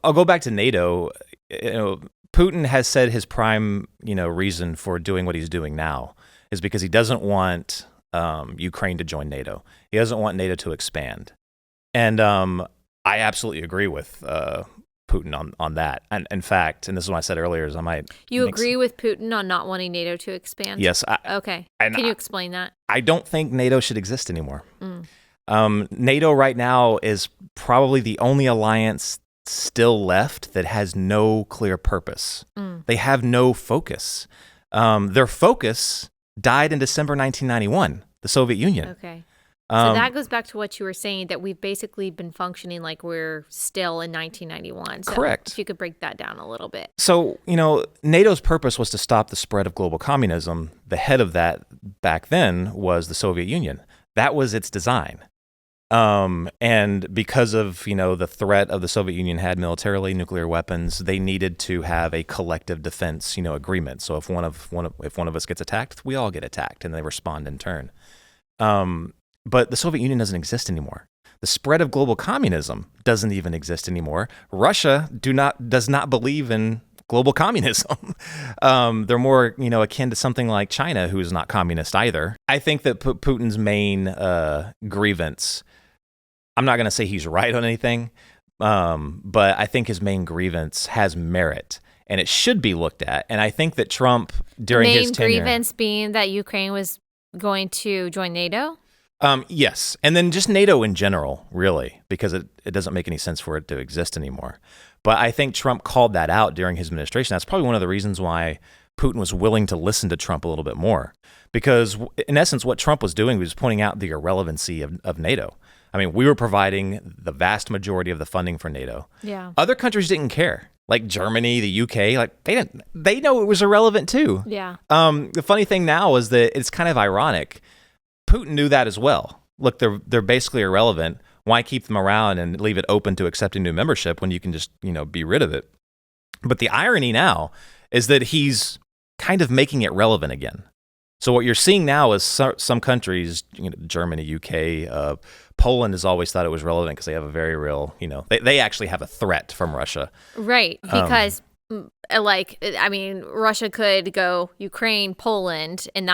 I'll go back to NATO. Putin has said his prime, reason for doing what he's doing now is because he doesn't want Ukraine to join NATO. He doesn't want NATO to expand. And I absolutely agree with Putin on that. And in fact, and this is what I said earlier, is I might... You agree with Putin on not wanting NATO to expand? Yes. Okay. Can you explain that? I don't think NATO should exist anymore. NATO right now is probably the only alliance still left that has no clear purpose. They have no focus. Their focus died in December 1991, the Soviet Union. Okay. So that goes back to what you were saying, that we've basically been functioning like we're still in 1991. So correct. If you could break that down a little bit. So, NATO's purpose was to stop the spread of global communism. The head of that back then was the Soviet Union. That was its design. And because of, the threat of the Soviet Union had militarily nuclear weapons, they needed to have a collective defense, agreement. So if one of us gets attacked, we all get attacked, and they respond in turn. But the Soviet Union doesn't exist anymore. The spread of global communism doesn't even exist anymore. Russia does not believe in global communism. They're more, akin to something like China, who is not communist either. I think that Putin's main grievance, I'm not going to say he's right on anything, but I think his main grievance has merit, and it should be looked at. And I think that Trump, during his tenure... Main grievance being that Ukraine was going to join NATO? Yes. And then just NATO in general, really, because it doesn't make any sense for it to exist anymore. But I think Trump called that out during his administration. That's probably one of the reasons why Putin was willing to listen to Trump a little bit more. Because in essence, what Trump was doing was pointing out the irrelevancy of NATO. I mean, we were providing the vast majority of the funding for NATO. Yeah. Other countries didn't care. Like Germany, the UK, they know it was irrelevant too. Yeah. The funny thing now is that it's kind of ironic. Putin knew that as well. Look, they're basically irrelevant. Why keep them around and leave it open to accepting new membership when you can just, be rid of it? But the irony now is that he's kind of making it relevant again. So what you're seeing now is some countries, Germany, UK, Poland has always thought it was relevant because they have a very real, they actually have a threat from Russia. Right, because Russia could go Ukraine, Poland, and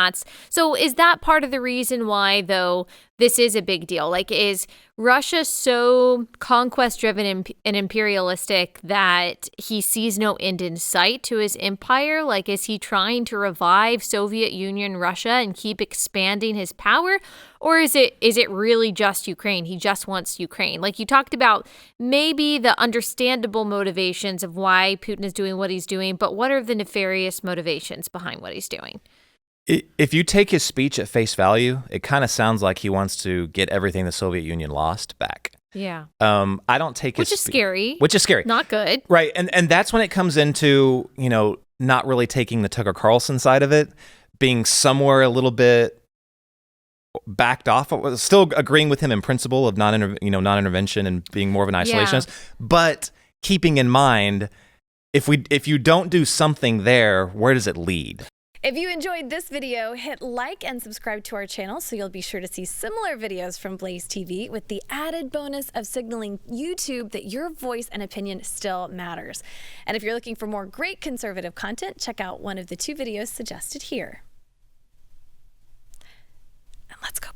so is that part of the reason why, though, this is a big deal? Like, is Russia so conquest-driven and imperialistic that he sees no end in sight to his empire? Like, is he trying to revive Soviet Union Russia and keep expanding his power? Or is it really just Ukraine? He just wants Ukraine. Like you talked about, maybe the understandable motivations of why Putin is doing what he's doing, but what are the nefarious motivations behind what he's doing? If you take his speech at face value, it kind of sounds like he wants to get everything the Soviet Union lost back. Yeah. I don't take his... scary. Which is scary. Not good. Right. And that's when it comes into, not really taking the Tucker Carlson side of it, being somewhere a little bit backed off, still agreeing with him in principle of non-intervention and being more of an isolationist, but keeping in mind, if you don't do something there, where does it lead? If you enjoyed this video, hit like and subscribe to our channel so you'll be sure to see similar videos from BlazeTV, with the added bonus of signaling YouTube that your voice and opinion still matters. And if you're looking for more great conservative content, check out one of the 2 videos suggested here. And let's go.